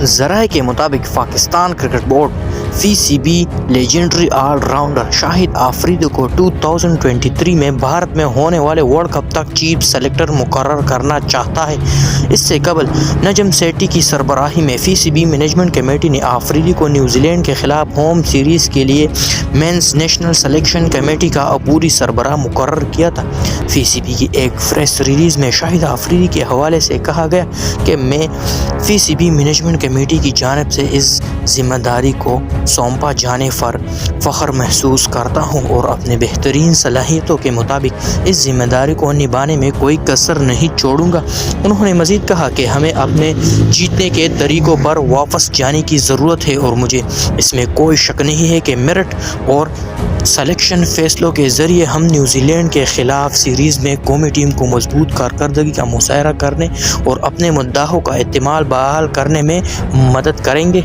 ذرائع کے مطابق Pakistan cricket board P C B legendary all rounder Shahid Afridi کو 2023 میں بھارت میں ہونے والے ورلڈ کپ تک چیف سلیکٹر مقرر کرنا چاہتا ہے۔ اس سے قبل نجم سیٹھی کی سربراہی میں فی سی بی مینجمنٹ کمیٹی نے آفریدی کو نیوزی لینڈ کے خلاف ہوم سیریز کے لیے مینز نیشنل سلیکشن کمیٹی کا عبوری سربراہ مقرر کیا تھا۔ فی سی بی کی ایک پریس ریلیز میں شاہد آفریدی کے حوالے سے کہا گیا کہ میں فی سی بی مینجمنٹ کمیٹی کی جانب سے اس ذمہ داری کو سونپا جانے پر فخر محسوس کرتا ہوں اور اپنے بہترین صلاحیتوں کے مطابق اس ذمہ داری کو نبھانے میں کوئی کسر نہیں چھوڑوں گا۔ انہوں نے مزید کہا کہ ہمیں اپنے جیتنے کے طریقوں پر واپس جانے کی ضرورت ہے اور مجھے اس میں کوئی شک نہیں ہے کہ میرٹ اور سلیکشن فیصلوں کے ذریعے ہم نیوزی لینڈ کے خلاف سیریز میں قومی ٹیم کو مضبوط کارکردگی کا مظاہرہ کرنے اور اپنے مداحوں کا اعتماد بحال کرنے میں مدد کریں گے۔